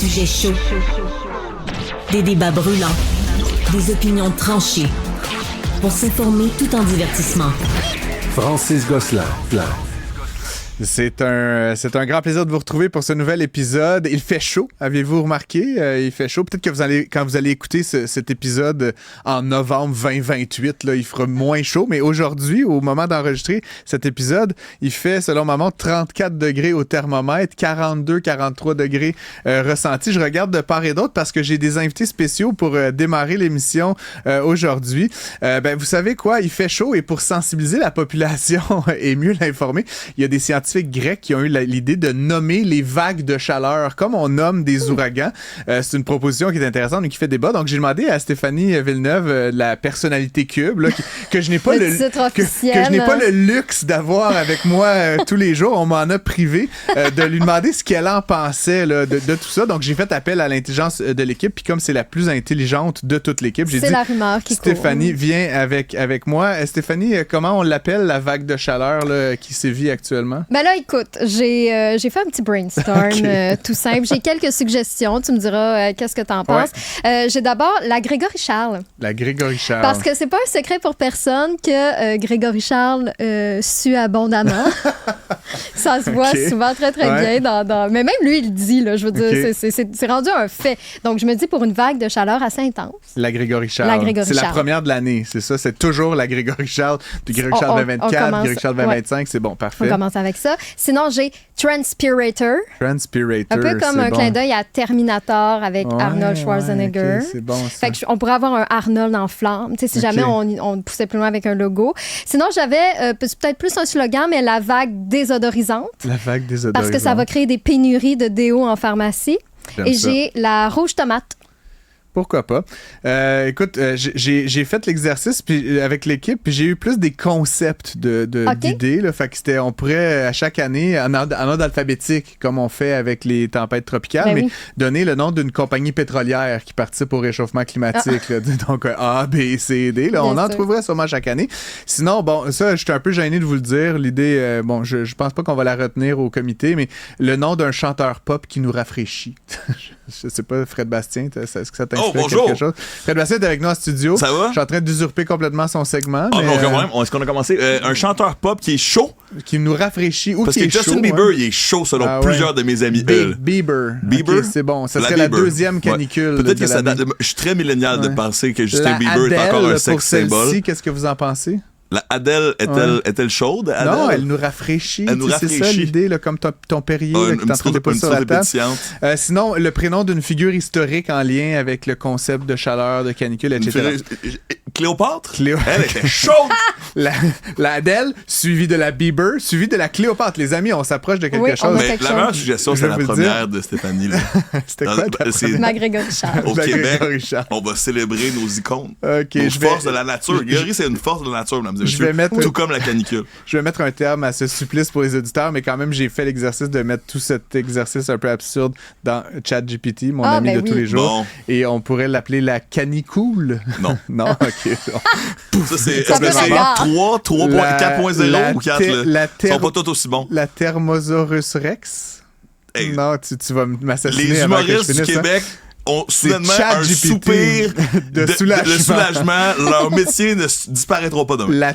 sujets chauds, des débats brûlants, des opinions tranchées. Pour s'informer tout en divertissement. Francis Gosselin. C'est un grand plaisir de vous retrouver pour ce nouvel épisode. Il fait chaud, avez-vous remarqué? Il fait chaud. Peut-être que quand vous allez écouter cet épisode en novembre 2028, là, il fera moins chaud. Mais aujourd'hui, au moment d'enregistrer cet épisode, il fait, selon ma montre, 34 degrés au thermomètre, 42-43 degrés ressentis. Je regarde de part et d'autre parce que j'ai des invités spéciaux pour démarrer l'émission aujourd'hui. Vous savez quoi? Il fait chaud et pour sensibiliser la population et mieux l'informer, il y a des scientifiques grecs qui ont eu l'idée de nommer les vagues de chaleur comme on nomme des ouragans. C'est une proposition qui est intéressante et qui fait débat. Donc, j'ai demandé à Stéphanie Villeneuve, la personnalité Cube, là, que je n'ai pas que je n'ai pas le luxe d'avoir avec moi tous les jours. On m'en a privé de lui demander ce qu'elle en pensait là, de tout ça. Donc, j'ai fait appel à l'intelligence de l'équipe. Puis, comme c'est la plus intelligente de toute l'équipe, j'ai dit la rumeur qui Stéphanie, viens avec moi. Stéphanie, comment on l'appelle, la vague de chaleur là, qui sévit actuellement? Ben là, écoute, j'ai fait un petit brainstorm tout simple. J'ai quelques suggestions. Tu me diras qu'est-ce que tu en penses. Ouais. J'ai d'abord la Grégory Charles. La Grégory Charles. Parce que c'est pas un secret pour personne que Grégory Charles sue abondamment. Ça se voit souvent très, très bien. Mais même lui, il le dit. Là, je veux dire, c'est rendu un fait. Donc, je me dis pour une vague de chaleur assez intense. La Grégory Charles. C'est la première de l'année. C'est ça. C'est toujours la Grégory Charles. Puis Grégory Charles 2024, Grégory Charles 2025. C'est bon, parfait. On commence avec ça. Sinon, j'ai Transpirator. Un peu comme un clin d'œil à Terminator avec Arnold Schwarzenegger. Okay, c'est bon, ça. Fait que on pourrait avoir un Arnold en flamme, si jamais on poussait plus loin avec un logo. Sinon, j'avais peut-être plus un slogan, mais la vague désodorisante. La vague désodorisante. Parce que ça va créer des pénuries de déo en pharmacie. Et j'ai la rouge tomate. Pourquoi pas? Écoute, j'ai fait l'exercice puis, avec l'équipe, puis j'ai eu plus des concepts d'idées. Là, fait que on pourrait, à chaque année, en ordre alphabétique, comme on fait avec les tempêtes tropicales, donner le nom d'une compagnie pétrolière qui participe au réchauffement climatique. Là, donc, A, B, C, D. Là, on en trouverait sûrement chaque année. Sinon, bon, ça, je suis un peu gêné de vous le dire. L'idée, je pense pas qu'on va la retenir au comité, mais le nom d'un chanteur pop qui nous rafraîchit. Je sais pas, Fred Bastien, est-ce que ça t'inspire quelque chose? Fred Bastien est avec nous en studio. Ça va? Je suis en train d'usurper complètement son segment. Ah, mais, quand même, est-ce qu'on a commencé? Un chanteur pop qui est chaud? Qui nous rafraîchit ou parce qui est chaud. Parce que Justin Bieber, il est chaud selon plusieurs de mes amis. Bieber. Okay, c'est bon. Ça serait la deuxième canicule. Peut-être que ça date. Je suis très millénial de penser que Justin Bieber est encore un sex symbol. Qu'est-ce que vous en pensez? La Adele est-elle chaude? Adele? Non, elle nous rafraîchit. C'est ça l'idée, là, comme ton Perrier là, que t'es en train de déposer sur la table. Sinon, le prénom d'une figure historique en lien avec le concept de chaleur, de canicule, etc. Cléopâtre? Elle était chaude! la Adele, suivie de la Bieber, suivie de la Cléopâtre. Les amis, on s'approche de quelque chose. Mais la meilleure suggestion, c'est la première de Stéphanie. Là. C'était quoi? Ma Grégory Charles. Au Québec, on va célébrer nos icônes. Nos forces de la nature. Grégory, c'est une force de la nature, mesdames et messieurs. Tout comme la canicule. Je vais mettre un terme à ce supplice pour les auditeurs, mais quand même, j'ai fait l'exercice de mettre tout cet exercice un peu absurde dans ChatGPT, mon ami de tous les jours. Bon. Et on pourrait l'appeler la canicule. Non. Non, OK. Ça, c'est 3, 4.0 ou 4? Ils sont pas tous aussi bons. La Thermosaurus Rex? Hey. Non, tu vas m'assassiner. Les humoristes du Québec ont soudainement un soupir de soulagement. Leur métier ne disparaîtra pas demain. La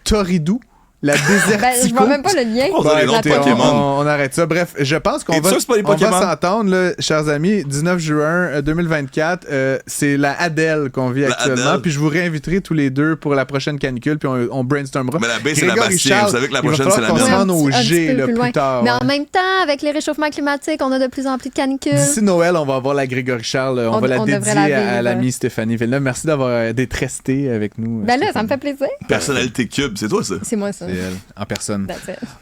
Toridou. La Désertico. Je vois même pas le lien. On arrête ça. Bref, je pense qu'on va s'entendre, là, chers amis. 19 juin 2024, c'est la Adele qu'on vit actuellement. Puis je vous réinviterai tous les deux pour la prochaine canicule. Puis on brainstormera. Mais la B, c'est la Bastien. Vous savez que la prochaine, c'est la mienne. On va au G plus tard. Mais en même temps, avec les réchauffements climatiques, on a de plus en plus de canicules. D'ici Noël, on va avoir la Grégory Charles. On va la dédier à l'amie Stéphanie Villeneuve. Merci d'être resté avec nous. Ben là, ça me fait plaisir. Personnalité Cube, c'est toi, ça? C'est moi, ça. C'est elle, en personne.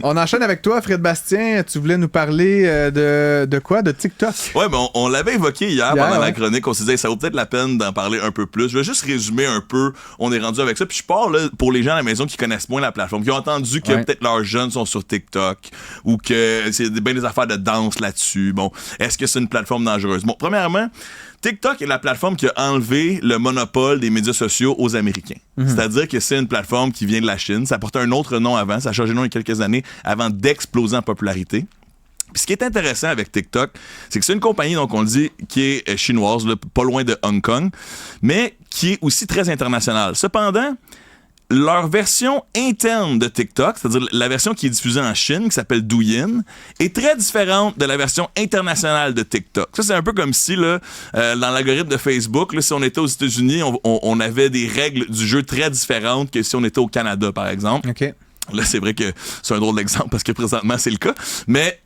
On enchaîne avec toi, Fred Bastien. Tu voulais nous parler de quoi? De TikTok? Oui, mais on l'avait évoqué hier pendant la chronique. On s'est dit, ça vaut peut-être la peine d'en parler un peu plus. Je vais juste résumer un peu. On est rendu avec ça. Puis je pars là, pour les gens à la maison qui connaissent moins la plateforme, qui ont entendu que peut-être leurs jeunes sont sur TikTok ou que c'est bien des affaires de danse là-dessus. Bon, est-ce que c'est une plateforme dangereuse? Bon, premièrement, TikTok est la plateforme qui a enlevé le monopole des médias sociaux aux Américains. C'est-à-dire que c'est une plateforme qui vient de la Chine. Ça portait un autre nom avant. Ça a changé de nom il y a quelques années avant d'exploser en popularité. Puis ce qui est intéressant avec TikTok, c'est que c'est une compagnie, donc on le dit, qui est chinoise, là, pas loin de Hong Kong, mais qui est aussi très internationale. Cependant, leur version interne de TikTok, c'est-à-dire la version qui est diffusée en Chine, qui s'appelle Douyin, est très différente de la version internationale de TikTok. Ça, c'est un peu comme si, là, dans l'algorithme de Facebook, là, si on était aux États-Unis, on avait des règles du jeu très différentes que si on était au Canada, par exemple. OK. Là, c'est vrai que c'est un drôle d'exemple parce que présentement, c'est le cas. Mais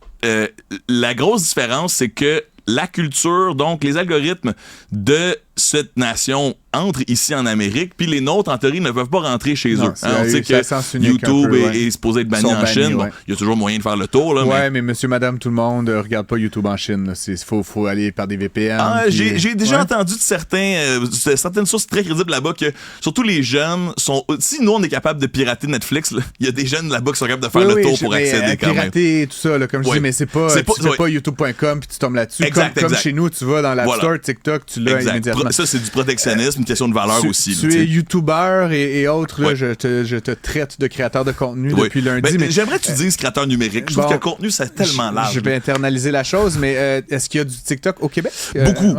la grosse différence, c'est que la culture, donc les algorithmes de cette nation entrent ici en Amérique, puis les nôtres, en théorie, ne peuvent pas rentrer chez eux. On sait que YouTube est supposé être banni en Chine. Bon, il y a toujours moyen de faire le tour. Là, mais monsieur, madame, tout le monde regarde pas YouTube en Chine. Il faut aller par des VPN. J'ai déjà entendu de certaines sources très crédibles là-bas que, surtout les jeunes, si nous, on est capable de pirater Netflix, il y a des jeunes là-bas qui sont capables de faire le tour pour accéder quand même. Pirater tout ça, là, comme je dis, mais c'est pas youtube.com puis tu tombes là-dessus. Comme chez nous, tu vas dans l'App Store, TikTok, tu l'as immédiatement. Ça, c'est du protectionnisme, une question de valeur aussi. Tu es YouTuber et autres, là, je te traite de créateur de contenu depuis lundi. Mais j'aimerais que tu dises créateur numérique. Je trouve que le contenu, c'est tellement large. Je vais internaliser la chose, mais est-ce qu'il y a du TikTok au Québec?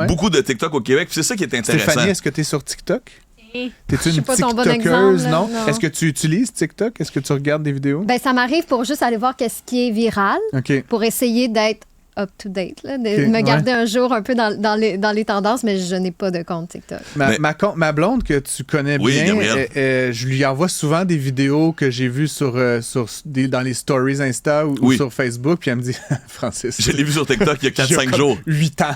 Beaucoup de TikTok au Québec. C'est ça qui est intéressant. Stéphanie, est-ce que tu es sur TikTok? Je T'es-tu suis une pas ton bon TikTokeuse, exemple, non? non? Est-ce que tu utilises TikTok? Est-ce que tu regardes des vidéos? Ben, ça m'arrive pour juste aller voir qu'est-ce qui est viral, OK. pour essayer d'être up-to-date, là, me garder un jour un peu dans les tendances, mais je n'ai pas de compte TikTok. Ma blonde que tu connais bien, je lui envoie souvent des vidéos que j'ai vues dans les stories Insta ou sur Facebook, puis elle me dit « Francis... » Je l'ai vu sur TikTok il y a 4-5 jours. 8 ans.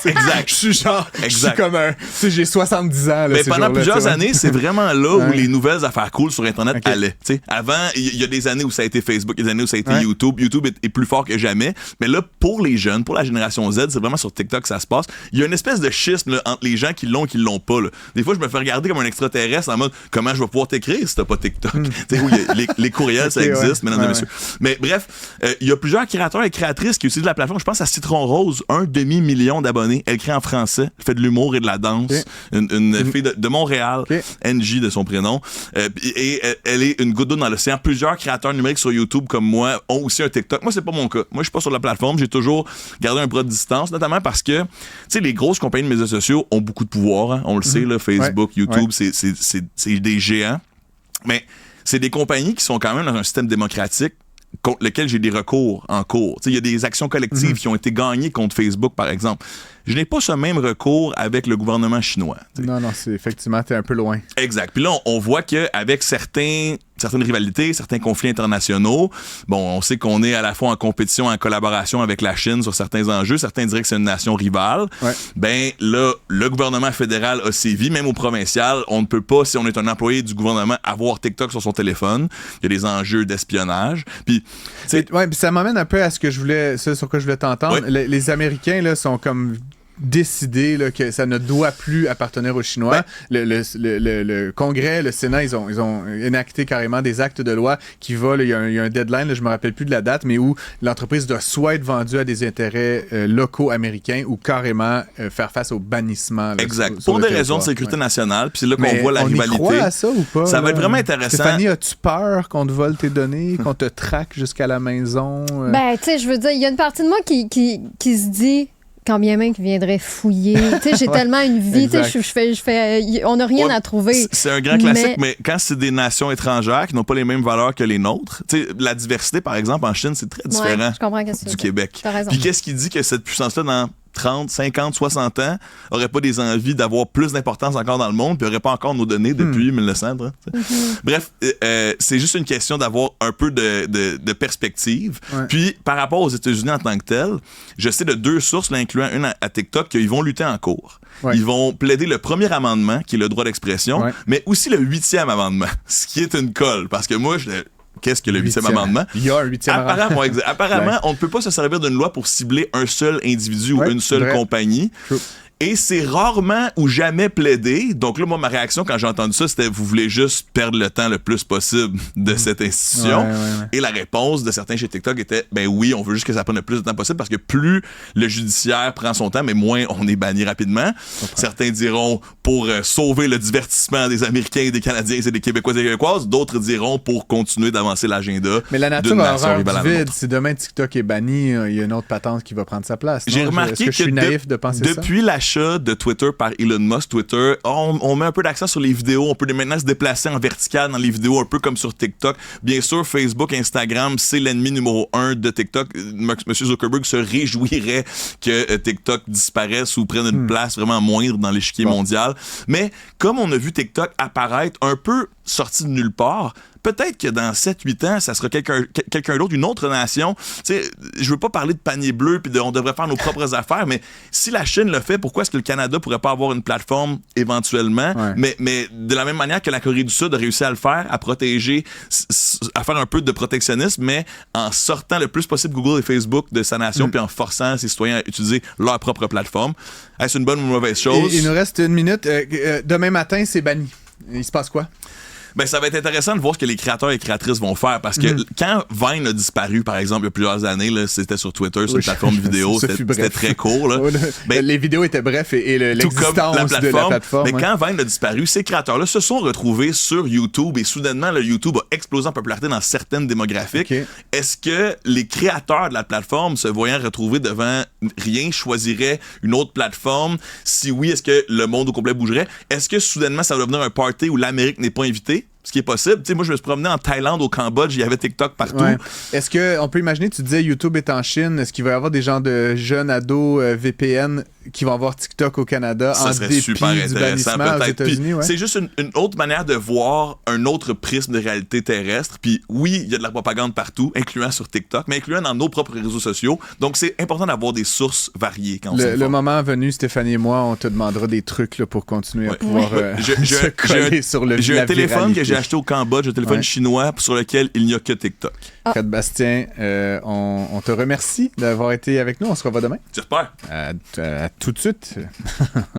Exact. Je suis comme un... j'ai 70 ans. Là, mais pendant plusieurs années, c'est vraiment là où les nouvelles affaires cool sur Internet allaient. T'sais, avant, il y a des années où ça a été Facebook, il y a des années où ça a été YouTube. YouTube est plus fort que jamais, mais là, pour les jeunes, pour la génération Z, c'est vraiment sur TikTok que ça se passe. Il y a une espèce de schisme là, entre les gens qui l'ont et qui l'ont pas. Là. Des fois, je me fais regarder comme un extraterrestre en mode comment je vais pouvoir t'écrire si t'as pas TikTok. Les courriels, ça existe, mesdames et messieurs. Mais bref, il y a plusieurs créateurs et créatrices qui utilisent la plateforme. Je pense à Citron Rose, 1,5 million d'abonnés. Elle crée en français, elle fait de l'humour et de la danse. Une fille de Montréal, NJ de son prénom. Et elle est une goutte d'eau dans l'océan. Plusieurs créateurs numériques sur YouTube comme moi ont aussi un TikTok. Moi, c'est pas mon cas. Moi, je suis pas sur la plateforme. J'ai toujours garder un bras de distance, notamment parce que, tu sais, les grosses compagnies de médias sociaux ont beaucoup de pouvoir, hein, on le sait, là, Facebook, YouTube, c'est des géants, mais c'est des compagnies qui sont quand même dans un système démocratique contre lequel j'ai des recours en cours. Il y a des actions collectives qui ont été gagnées contre Facebook, par exemple. Je n'ai pas ce même recours avec le gouvernement chinois. T'sais. Non, c'est effectivement, t'es un peu loin. Exact. Puis là, on voit qu'avec certaines rivalités, certains conflits internationaux, bon, on sait qu'on est à la fois en compétition, en collaboration avec la Chine sur certains enjeux. Certains diraient que c'est une nation rivale. Ben là, le gouvernement fédéral a sévi, même au provincial. On ne peut pas, si on est un employé du gouvernement, avoir TikTok sur son téléphone. Il y a des enjeux d'espionnage. Puis, puis ça m'amène un peu à ce sur quoi je voulais t'entendre. Les Américains là sont comme décidé là, que ça ne doit plus appartenir aux Chinois. Le Congrès, le Sénat, ils ont enacté carrément des actes de loi qui va, il y a un deadline, là, je me rappelle plus de la date, mais où l'entreprise doit soit être vendue à des intérêts locaux américains ou carrément faire face au bannissement. Là, exact. Pour des raisons de sécurité nationale, puis c'est là qu'on voit la rivalité. On y croit à ça ou pas? Ça va être vraiment intéressant. Stéphanie, as-tu peur qu'on te vole tes données, qu'on te traque jusqu'à la maison? Ben, tu sais, je veux dire, il y a une partie de moi qui se dit... Quand bien même qui viendrait fouiller. Tu sais, j'ai tellement une vie, tu sais, on n'a rien à trouver. C'est un grand classique, mais quand c'est des nations étrangères qui n'ont pas les mêmes valeurs que les nôtres, tu sais, la diversité, par exemple, en Chine, c'est très différent du Québec. T'as raison. Puis qu'est-ce qui dit que cette puissance-là, dans 30, 50, 60 ans, n'aurait pas des envies d'avoir plus d'importance encore dans le monde, puis n'aurait pas encore nos données depuis 1900. Bref, c'est juste une question d'avoir un peu de perspective. Puis, par rapport aux États-Unis en tant que tels, je sais de 2 sources, incluant une à TikTok, qu'ils vont lutter en cours. Ils vont plaider le premier amendement, qui est le droit d'expression, mais aussi le 8e amendement, ce qui est une colle, parce que moi, qu'est-ce que le 8e amendement? Il y a un 8e amendement. Apparemment, on ne peut pas se servir d'une loi pour cibler un seul individu ou une seule compagnie. Et c'est rarement ou jamais plaidé. Donc là, moi, ma réaction quand j'ai entendu ça, c'était vous voulez juste perdre le temps le plus possible de cette institution. Ouais. Et la réponse de certains chez TikTok était ben oui, on veut juste que ça prenne le plus de temps possible parce que plus le judiciaire prend son temps, mais moins on est banni rapidement. Certains diront pour sauver le divertissement des Américains, des Canadiens et des Québécois et des Québécoises. D'autres diront pour continuer d'avancer l'agenda. Mais la nature a horreur du vide. Si demain TikTok est banni, il y a une autre patente qui va prendre sa place. J'ai remarqué que je suis naïf de penser ça? Depuis l'achat de Twitter par Elon Musk, Twitter, on met un peu d'accent sur les vidéos. On peut maintenant se déplacer en vertical dans les vidéos, un peu comme sur TikTok. Bien sûr, Facebook, Instagram, c'est l'ennemi numéro 1 de TikTok. M. Zuckerberg se réjouirait que TikTok disparaisse ou prenne une place vraiment moindre dans l'échiquier mondial. Mais comme on a vu TikTok apparaître un peu sorti de nulle part, peut-être que dans 7-8 ans, ça sera quelqu'un d'autre, une autre nation. Tu sais, je veux pas parler de panier bleu puis on devrait faire nos propres affaires, mais si la Chine le fait, pourquoi est-ce que le Canada pourrait pas avoir une plateforme éventuellement? Ouais. Mais de la même manière que la Corée du Sud a réussi à le faire, à protéger, à faire un peu de protectionnisme, mais en sortant le plus possible Google et Facebook de sa nation puis en forçant ses citoyens à utiliser leur propre plateforme. Est-ce une bonne ou une mauvaise chose? Il nous reste une minute. Demain matin, c'est banni. Il se passe quoi? Ben, ça va être intéressant de voir ce que les créateurs et créatrices vont faire parce que quand Vine a disparu, par exemple, il y a plusieurs années, là, c'était sur Twitter, sur une plateforme de vidéo, c'était très court. Là. Ben, les vidéos étaient brefs et l'existence de la plateforme. Mais quand Vine a disparu, ces créateurs-là se sont retrouvés sur YouTube et soudainement, le YouTube a explosé en popularité dans certaines démographiques. Okay. Est-ce que les créateurs de la plateforme, se voyant retrouvés devant rien, choisiraient une autre plateforme? Si oui, est-ce que le monde au complet bougerait? Est-ce que soudainement, ça va devenir un party où l'Amérique n'est pas invitée? Ce qui est possible. Tu sais, moi, je me suis promené en Thaïlande, au Cambodge, il y avait TikTok partout. Ouais. Est-ce qu'on peut imaginer, tu disais YouTube est en Chine, est-ce qu'il va y avoir des gens de jeunes ados VPN qui vont avoir TikTok au Canada ça en serait dépit super du intéressant, bannissement aux peut-être. États-Unis? C'est juste une autre manière de voir un autre prisme de réalité terrestre. Puis oui, il y a de la propagande partout, incluant sur TikTok, mais incluant dans nos propres réseaux sociaux. Donc, c'est important d'avoir des sources variées quand on s'informe. Le moment venu, Stéphanie et moi, on te demandara des trucs là, pour continuer à pouvoir se coller sur le J'ai un téléphone que j'ai acheté au Cambodge, un téléphone chinois sur lequel il n'y a que TikTok. Fred Bastien, on te remercie d'avoir été avec nous. On se revoit demain. J'espère. À tout de suite.